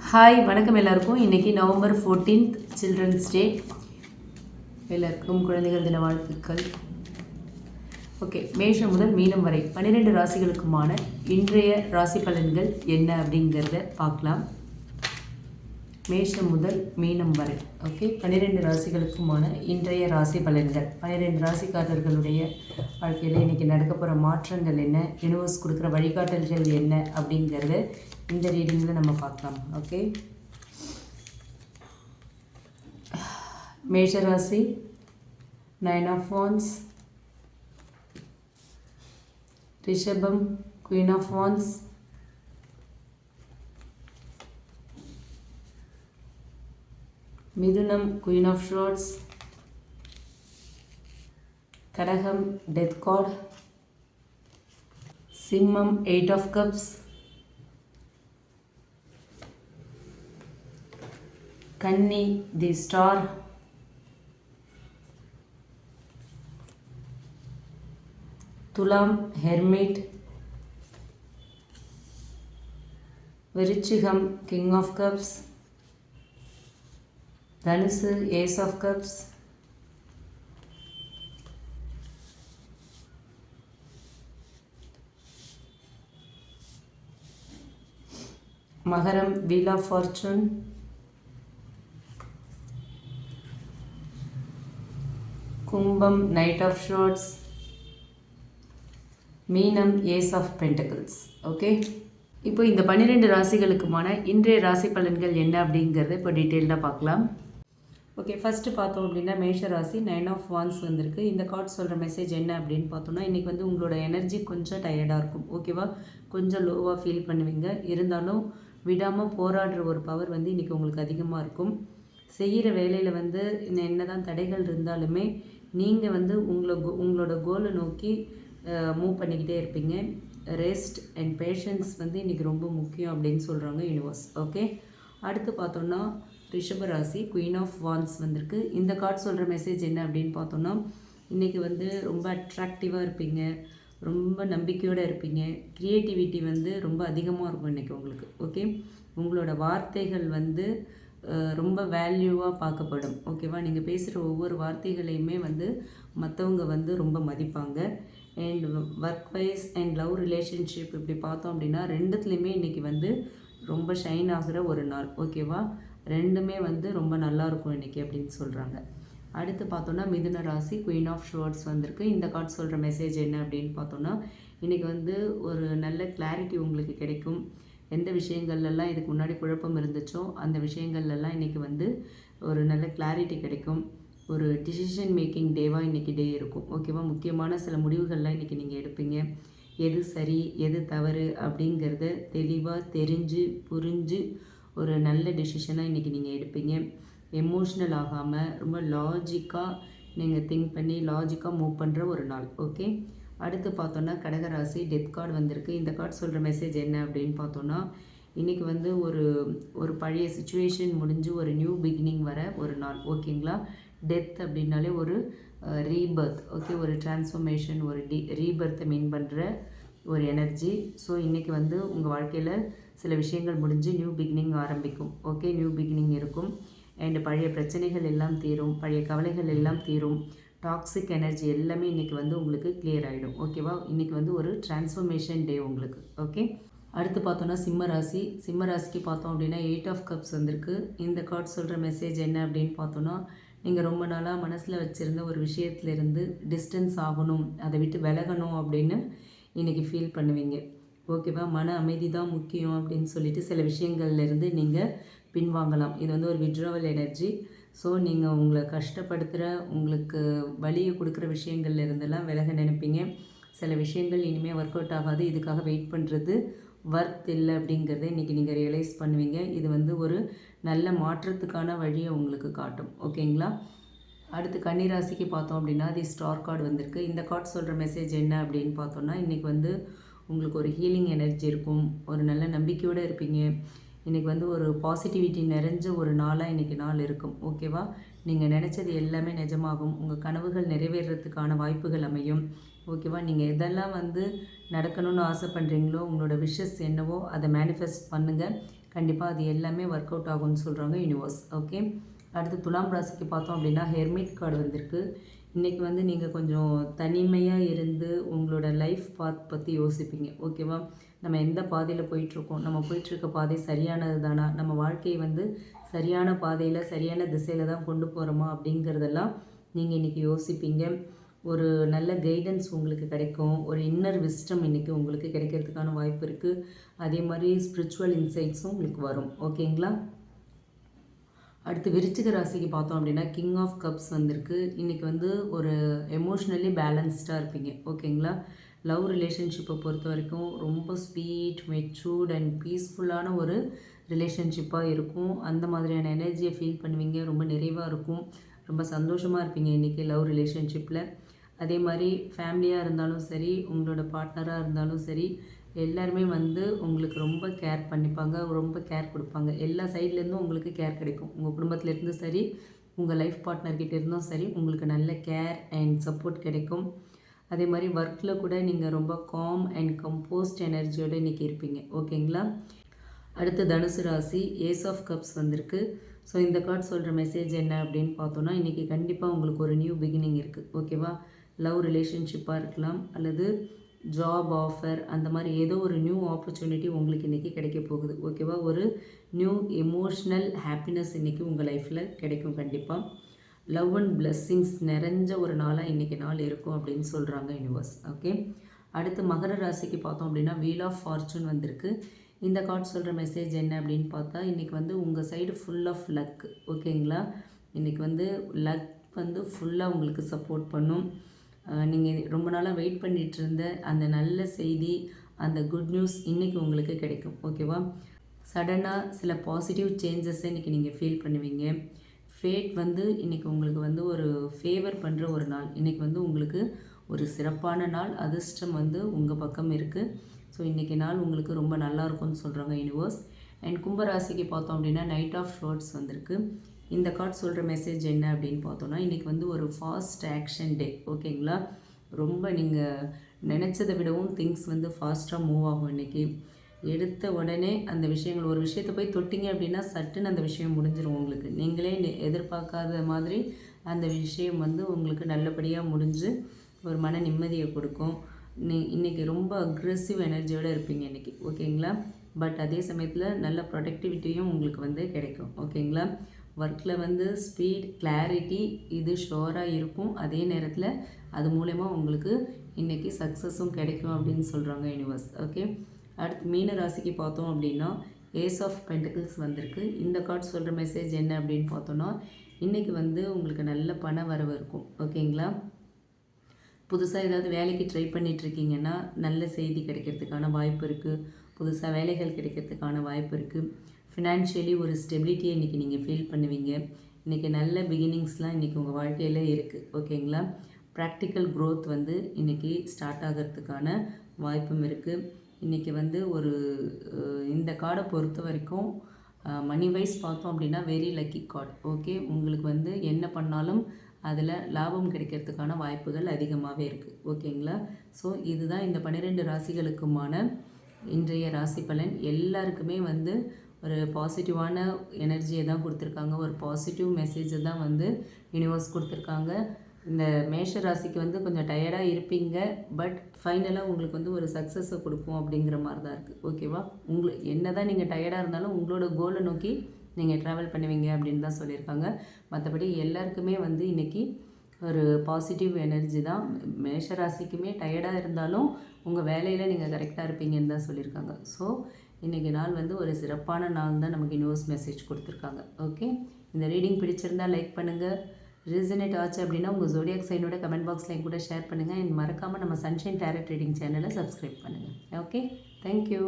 Hi வணக்கம் எல்லாருக்கும். இன்றைக்கி நவம்பர் 14th சில்ட்ரன்ஸ் டே. எல்லாருக்கும் குழந்தைகள் தின வாழ்த்துக்கள். ஓகே, மேஷம் முதல் மீனம் வரை 12 ராசிகளுக்குமான இன்றைய ராசி பலன்கள் என்ன அப்படிங்கிறத பார்க்கலாம். மேஷம் முதல் மீனம் வரை ஓகே 12 ராசிகளுக்குமான இன்றைய ராசி பலன்கள். 12 ராசிக்காரர்களுடைய வாழ்க்கையில் இன்றைக்கி நடக்க போகிற மாற்றங்கள் என்ன, யூனிவர்ஸ் கொடுக்குற வழிகாட்டல்கள் என்ன அப்படிங்கிறத இந்த ரீடிங்கில் நம்ம பார்க்கலாம். ஓகே, மேஷ ராசி 9 of Wands, ரிஷபம் Queen of Wands, மிதுனம் Queen of Swords, கடகம் Death God, சிம்மம் 8 of Cups, கன்னி தி ஸ்டார், துலாம் ஹெர்மிட், விருச்சிகம் கிங் ஆஃப் கப்ஸ், தனுசு ஏஸ் ஆஃப் கப்ஸ், மகரம் வீல் ஆஃப் ஃபார்ச்சூன், கும்பம் நைட் ஆஃப் ஷோர்ட்ஸ், மீனம் ஏஸ் ஆஃப் பென்டக்கிள்ஸ். ஓகே, இப்போ இந்த 12 ராசிகளுக்குமான இன்றைய ராசி பலன்கள் என்ன அப்படிங்கிறத இப்போ டீட்டெயில்டாக பார்க்கலாம். ஓகே, ஃபஸ்ட்டு பார்த்தோம் அப்படின்னா மேஷ ராசி 9 of Wands வந்திருக்கு. இந்த கார்டு சொல்கிற மெசேஜ் என்ன அப்படின்னு பார்த்தோன்னா, இன்றைக்கி வந்து உங்களோட எனர்ஜி கொஞ்சம் டயர்டாக இருக்கும். ஓகேவா, கொஞ்சம் லோவாக ஃபீல் பண்ணுவீங்க. இருந்தாலும் விடாமல் போராடுற ஒரு பவர் வந்து இன்றைக்கி உங்களுக்கு அதிகமாக இருக்கும். செய்கிற வேலையில் வந்து என்ன தான் தடைகள் இருந்தாலுமே நீங்கள் வந்து உங்களோட கோலை நோக்கி மூவ் பண்ணிக்கிட்டே இருப்பீங்க. ரெஸ்ட் அண்ட் பேஷன்ஸ் வந்து இன்றைக்கி ரொம்ப முக்கியம் அப்படின்னு சொல்கிறாங்க யூனிவர்ஸ். ஓகே, அடுத்து பார்த்தோன்னா ரிஷபராசி குயின் ஆஃப் வான்ஸ் வந்திருக்கு. இந்த கார்டு சொல்கிற மெசேஜ் என்ன அப்படின்னு பார்த்தோன்னா, இன்றைக்கி வந்து ரொம்ப அட்ராக்டிவாக இருப்பீங்க, ரொம்ப நம்பிக்கையோடு இருப்பீங்க. க்ரியேட்டிவிட்டி வந்து ரொம்ப அதிகமாக இருக்கும் இன்றைக்கி உங்களுக்கு. ஓகே, உங்களோட வார்த்தைகள் வந்து ரொம்ப வேல்யூவாக பார்க்கப்படும். ஓகேவா, நீங்கள் பேசுகிற ஒவ்வொரு வார்த்தைகளையுமே வந்து மற்றவங்க வந்து ரொம்ப மதிப்பாங்க. And work wise and love relationship இப்படி பார்த்தோம் அப்படின்னா ரெண்டுத்துலேயுமே இன்றைக்கி வந்து ரொம்ப ஷைன் ஆகிற ஒரு நாள். ஓகேவா, ரெண்டுமே வந்து ரொம்ப நல்லாயிருக்கும் இன்றைக்கி அப்படின்னு சொல்கிறாங்க. அடுத்து பார்த்தோன்னா மிதுன ராசி குயின் ஆஃப் ஷோர்ட்ஸ் வந்திருக்கு. இந்த கார்டு சொல்கிற மெசேஜ் என்ன அப்படின்னு பார்த்தோன்னா, இன்றைக்கி வந்து ஒரு நல்ல கிளாரிட்டி உங்களுக்கு கிடைக்கும். எந்த விஷயங்கள்லாம் இதுக்கு முன்னாடி குழப்பம் இருந்துச்சோ அந்த விஷயங்கள்லாம் இன்றைக்கி வந்து ஒரு நல்ல கிளாரிட்டி கிடைக்கும். ஒரு டிசிஷன் மேக்கிங் டேவாக இன்றைக்கி டே இருக்கும். ஓகேவா, முக்கியமான சில முடிவுகள்லாம் இன்றைக்கி நீங்கள் எடுப்பீங்க. எது சரி எது தவறு அப்படிங்கிறத தெளிவாக தெரிஞ்சு புரிஞ்சு ஒரு நல்ல டெசிஷனாக இன்றைக்கி நீங்கள் எடுப்பீங்க. எமோஷ்னல் ஆகாமல் ரொம்ப லாஜிக்காக நீங்கள் திங்க் பண்ணி லாஜிக்காக மூவ் பண்ணுற ஒரு நாள். ஓகே, அடுத்து பார்த்தோன்னா கடகராசி டெத் கார்டு வந்திருக்கு. இந்த கார்டு சொல்கிற மெசேஜ் என்ன அப்படின்னு பார்த்தோன்னா, இன்றைக்கி வந்து ஒரு பழைய சுச்சுவேஷன் முடிஞ்சு ஒரு நியூ பிகினிங் வர ஒரு நாள். ஓகேங்களா, டெத் அப்படின்னாலே ஒரு ரீபர்த். ஓகே, ஒரு டிரான்ஸ்ஃபர்மேஷன், ஒரு ரீபர்த்தை மீன் பண்ணுற ஒரு எனர்ஜி. ஸோ இன்றைக்கி வந்து உங்கள் வாழ்க்கையில் சில விஷயங்கள் முடிஞ்சு நியூ பிகினிங் ஆரம்பிக்கும். ஓகே, நியூ பிகினிங் இருக்கும். அண்ட் பழைய பிரச்சனைகள் எல்லாம் தீரும், பழைய கவலைகள் எல்லாம் தீரும். டாக்ஸிக் எனர்ஜி எல்லாமே இன்றைக்கி வந்து உங்களுக்கு கிளியர் ஆகிடும். ஓகேவா, இன்றைக்கி வந்து ஒரு டிரான்ஸ்ஃபர்மேஷன் டே உங்களுக்கு. ஓகே, அடுத்து பார்த்தோன்னா சிம்ம ராசிக்கு பார்த்தோம் அப்படின்னா 8 of Cups வந்திருக்கு. இந்த கார்டு சொல்கிற மெசேஜ் என்ன அப்படின்னு பார்த்தோன்னா, நீங்கள் ரொம்ப நாளாக மனசில் வச்சுருந்த ஒரு விஷயத்துலேருந்து டிஸ்டன்ஸ் ஆகணும், அதை விட்டு விலகணும் அப்படின்னு இன்றைக்கி ஃபீல் பண்ணுவீங்க. ஓகேவா, மன அமைதி தான் முக்கியம் அப்படின்னு சொல்லிட்டு சில விஷயங்கள்லேருந்து நீங்கள் பின்வாங்கலாம். இது வந்து ஒரு விட்ராவல் எனர்ஜி. ஸோ நீங்கள் உங்களை கஷ்டப்படுத்துகிற உங்களுக்கு வலியை கொடுக்குற விஷயங்கள்லேருந்தெல்லாம் விலக நினைப்பீங்க. சில விஷயங்கள் இனிமேல் ஒர்க் அவுட் ஆகாது, இதுக்காக வெயிட் பண்ணுறது ஒர்த் இல்லை அப்படிங்கிறத இன்றைக்கி நீங்கள் ரியலைஸ் பண்ணுவீங்க. இது வந்து ஒரு நல்ல மாற்றத்துக்கான வழியை உங்களுக்கு காட்டும். ஓகேங்களா, அடுத்து கன்னிராசிக்கு பார்த்தோம் அப்படின்னா தி ஸ்டார் கார்டு வந்திருக்கு. இந்த கார்டு சொல்கிற மெசேஜ் என்ன அப்படின்னு பார்த்தோன்னா, இன்றைக்கி வந்து உங்களுக்கு ஒரு ஹீலிங் எனர்ஜி இருக்கும், ஒரு நல்ல நம்பிக்கையோடு இருப்பீங்க. இன்றைக்கி வந்து ஒரு பாசிட்டிவிட்டி நிறைஞ்ச ஒரு நாளாக இன்றைக்கி நாள் இருக்கும். ஓகேவா, நீங்கள் நினச்சது எல்லாமே நிஜமாகும். உங்கள் கனவுகள் நிறைவேறதுக்கான வாய்ப்புகள் அமையும். ஓகேவா, நீங்கள் எதெல்லாம் வந்து நடக்கணும்னு ஆசைப்படுறீங்களோ, உங்களோட விஷஸ் என்னவோ அதை மேனிஃபெஸ்ட் பண்ணுங்கள். கண்டிப்பாக அது எல்லாமே ஒர்க் அவுட் ஆகும்னு சொல்கிறாங்க யூனிவர்ஸ். ஓகே, அடுத்து துலாம் ராசிக்கு பார்த்தோம் அப்படின்னா ஹெர்மிட் கார்டு வந்திருக்கு. இன்றைக்கி வந்து நீங்கள் கொஞ்சம் தனிமையாக இருந்து உங்களோட லைஃப் பாத் பற்றி யோசிப்பீங்க. ஓகேவா, நம்ம எந்த பாதையில் போயிட்டுருக்கோம், நம்ம போயிட்டுருக்க பாதை சரியானது தானா, நம்ம வாழ்க்கையை வந்து சரியான பாதையில் சரியான திசையில் தான் கொண்டு போகிறோமா அப்படிங்கிறதெல்லாம் நீங்கள் இன்றைக்கி யோசிப்பீங்க. ஒரு நல்ல கைடன்ஸ் உங்களுக்கு கிடைக்கும். ஒரு இன்னர் விஸ்டம் இன்றைக்கி உங்களுக்கு கிடைக்கிறதுக்கான வாய்ப்பு இருக்குது. அதே மாதிரி ஸ்பிரிச்சுவல் இன்சைட்ஸும் உங்களுக்கு வரும். ஓகேங்களா. அடுத்து விருச்சிக ராசிக்கு பார்த்தோம் அப்படின்னா கிங் ஆஃப் கப்ஸ் வந்திருக்கு. இன்றைக்கி வந்து ஒரு எமோஷ்னலி பேலன்ஸ்டாக இருப்பீங்க. ஓகேங்களா. லவ் ரிலேஷன்ஷிப்பை பொறுத்த வரைக்கும் ரொம்ப ஸ்வீட், மெச்சூர்ட் அண்ட் பீஸ்ஃபுல்லான ஒரு ரிலேஷன்ஷிப்பாக இருக்கும். அந்த மாதிரியான எனர்ஜியை ஃபீல் பண்ணுவீங்க. ரொம்ப நிறைவாக இருக்கும். ரொம்ப சந்தோஷமாக இருப்பீங்க இன்றைக்கி லவ் ரிலேஷன்ஷிப்பில். அதே மாதிரி ஃபேமிலியாக இருந்தாலும் சரி, உங்களோட பார்ட்னராக இருந்தாலும் சரி, எல்லாருமே வந்து உங்களுக்கு ரொம்ப கேர் பண்ணிப்பாங்க, ரொம்ப கேர் கொடுப்பாங்க. எல்லா சைட்லேருந்தும் உங்களுக்கு கேர் கிடைக்கும். உங்கள் குடும்பத்துலேருந்து சரி, உங்கள் லைஃப் பார்ட்னர்கிட்ட இருந்தும் சரி, உங்களுக்கு நல்ல கேர் அண்ட் சப்போர்ட் கிடைக்கும். அதே மாதிரி ஒர்க்கில் கூட நீங்கள் ரொம்ப காம் அண்ட் கம்போஸ்ட் எனர்ஜியோடு இன்றைக்கி இருப்பீங்க. ஓகேங்களா. அடுத்து தனுசு ராசி ஏஸ் ஆஃப் கப்ஸ் வந்திருக்கு. ஸோ இந்த கார்டு சொல்கிற மெசேஜ் என்ன அப்படின்னு பார்த்தோன்னா, இன்றைக்கி கண்டிப்பாக உங்களுக்கு ஒரு நியூ பிகினிங் இருக்குது. ஓகேவா, லவ் ரிலேஷன்ஷிப்பாக இருக்கலாம், அல்லது ஜாப் ஆஃபர், அந்த மாதிரி ஏதோ ஒரு நியூ ஆப்பர்ச்சுனிட்டி உங்களுக்கு இன்றைக்கி கிடைக்க போகுது. ஓகேவா, ஒரு நியூ எமோஷ்னல் ஹாப்பினஸ் இன்றைக்கி உங்கள் லைஃப்பில் கிடைக்கும். கண்டிப்பாக லவ் அண்ட் பிளெஸ்ஸிங்ஸ் நிறைஞ்ச ஒரு நாளாக இன்றைக்கி நாள் இருக்கும் அப்படின்னு சொல்கிறாங்க யூனிவர்ஸ். ஓகே, அடுத்து மகர ராசிக்கு பார்த்தோம் அப்படின்னா வீல் ஆஃப் ஃபார்ச்சூன் வந்திருக்கு. இந்த கார்டு சொல்கிற மெசேஜ் என்ன அப்படின்னு பார்த்தா, இன்றைக்கி வந்து உங்கள் சைடு ஃபுல் ஆஃப் லக். ஓகேங்களா, இன்றைக்கி வந்து லக் வந்து ஃபுல்லாக உங்களுக்கு சப்போர்ட் பண்ணும். நீங்கள் ரொம்ப நாளாக வெயிட் பண்ணிகிட்டு இருந்த அந்த நல்ல செய்தி, அந்த குட் நியூஸ் இன்றைக்கி உங்களுக்கு கிடைக்கும். ஓகேவா, சடனாக சில பாசிட்டிவ் சேஞ்சஸை இன்றைக்கி நீங்கள் ஃபீல் பண்ணுவீங்க. ஃபேட் வந்து இன்றைக்கி உங்களுக்கு வந்து ஒரு ஃபேவர் பண்ணுற ஒரு நாள். இன்றைக்கி வந்து உங்களுக்கு ஒரு சிறப்பான நாள். அதிர்ஷ்டம் வந்து உங்கள் பக்கம் இருக்குது. ஸோ இன்றைக்கி நாள் உங்களுக்கு ரொம்ப நல்லாயிருக்கும்னு சொல்கிறாங்க யூனிவர்ஸ். அண்ட் கும்பராசிக்கு பார்த்தோம் அப்படின்னா நைட் ஆஃப் ஷோர்ட்ஸ் வந்திருக்கு. இந்த கார்டு சொல்கிற மெசேஜ் என்ன அப்படின்னு பார்த்தோன்னா, இன்றைக்கி வந்து ஒரு ஃபாஸ்ட் ஆக்ஷன் டே. ஓகேங்களா, ரொம்ப நீங்கள் நினச்சதை விடவும் திங்ஸ் வந்து ஃபாஸ்ட்டாக மூவ் ஆகும். இன்றைக்கி எடுத்த உடனே அந்த விஷயங்கள், ஒரு விஷயத்தை போய் தொட்டிங்க அப்படின்னா சட்டுன்னு அந்த விஷயம் முடிஞ்சிடும். உங்களுக்கு நீங்களே எதிர்பார்க்காத மாதிரி அந்த விஷயம் வந்து உங்களுக்கு நல்லபடியாக முடிஞ்சு ஒரு மன நிம்மதியை கொடுக்கும். இன்றைக்கி ரொம்ப அக்ரெசிவ் எனர்ஜியோடு இருப்பீங்க இன்றைக்கி. ஓகேங்களா, பட் அதே சமயத்தில் நல்ல ப்ரொடக்டிவிட்டியும் உங்களுக்கு வந்து கிடைக்கும். ஓகேங்களா, ஒர்க்கில் வந்து ஸ்பீட், கிளாரிட்டி இது ஷோராக இருக்கும். அதே நேரத்தில் அது மூலயமா உங்களுக்கு இன்றைக்கி சக்ஸஸும் கிடைக்கும் அப்படின்னு சொல்கிறாங்க யூனிவர்ஸ். ஓகே, அடுத்து மீன ராசிக்கு பார்த்தோம் அப்படின்னா ஏஸ் ஆஃப் பென்டிகிள்ஸ் வந்திருக்கு. இந்த கார்டு சொல்கிற மெசேஜ் என்ன அப்படின்னு பார்த்தோன்னா, இன்றைக்கி வந்து உங்களுக்கு நல்ல பண வரவு இருக்கும். ஓகேங்களா, புதுசாக ஏதாவது வேலைக்கு ட்ரை பண்ணிகிட்ருக்கீங்கன்னா நல்ல செய்தி கிடைக்கிறதுக்கான வாய்ப்பு இருக்குது. புதுசாக வேலைகள் கிடைக்கிறதுக்கான வாய்ப்பு இருக்குது. ஃபினான்ஷியலி ஒரு ஸ்டெபிலிட்டியை இன்றைக்கி நீங்கள் ஃபீல் பண்ணுவீங்க. இன்றைக்கி நல்ல பிகினிங்ஸ்லாம் இன்றைக்கி உங்கள் வாழ்க்கையில் இருக்குது. ஓகேங்களா, ப்ராக்டிக்கல் க்ரோத் வந்து இன்றைக்கி ஸ்டார்ட் ஆகிறதுக்கான வாய்ப்பும் இருக்குது. இன்றைக்கி வந்து ஒரு இந்த கார்டை பொறுத்த வரைக்கும் மணி வைஸ் பார்த்தோம் அப்படின்னா வெரி லக்கி கார்டு. ஓகே, உங்களுக்கு வந்து என்ன பண்ணாலும் அதில் லாபம் கிடைக்கிறதுக்கான வாய்ப்புகள் அதிகமாகவே இருக்குது. ஓகேங்களா, ஸோ இதுதான் இந்த 12 ராசிகளுக்குமான இன்றைய ராசி பலன். எல்லாருக்குமே வந்து ஒரு பாசிட்டிவான எனர்ஜியை தான் கொடுத்துருக்காங்க. ஒரு பாசிட்டிவ் மெசேஜை தான் வந்து யூனிவர்ஸ் கொடுத்துருக்காங்க. இந்த மேஷ ராசிக்கு வந்து கொஞ்சம் டயர்டாக இருப்பீங்க, பட் ஃபைனலாக உங்களுக்கு வந்து ஒரு சக்ஸஸை கொடுப்போம் அப்படிங்கிற மாதிரி தான் இருக்குது. ஓகேவா, என்ன தான் நீங்கள் டயர்டாக இருந்தாலும் உங்களோட கோலை நோக்கி நீங்கள் ட்ராவல் பண்ணுவீங்க அப்படின்னு தான் சொல்லியிருக்காங்க. மற்றபடி எல்லாருக்குமே வந்து இன்றைக்கி ஒரு பாசிட்டிவ் எனர்ஜி தான். மேஷ ராசிக்குமே டயர்டாக இருந்தாலும் உங்கள் வேலையில் நீங்கள் கரெக்டாக இருப்பீங்கன்னு தான் சொல்லியிருக்காங்க. ஸோ இன்றைக்கி நாள் வந்து ஒரு சிறப்பான நாள் தான் நமக்கு நியூஸ் மெசேஜ் கொடுத்துருக்காங்க. ஓகே, இந்த ரீடிங் பிடிச்சிருந்தால் லைக் பண்ணுங்கள். ரீசனேட் ஆச்சு அப்படின்னா உங்கள் ஜோடியாக் சைனோட கமெண்ட் பாக்ஸில் கூட ஷேர் பண்ணுங்கள். மறக்காமல் நம்ம சன்ஷைன் டேரட் ரீடிங் சேனலை சப்ஸ்கிரைப் பண்ணுங்கள். Okay, thank you.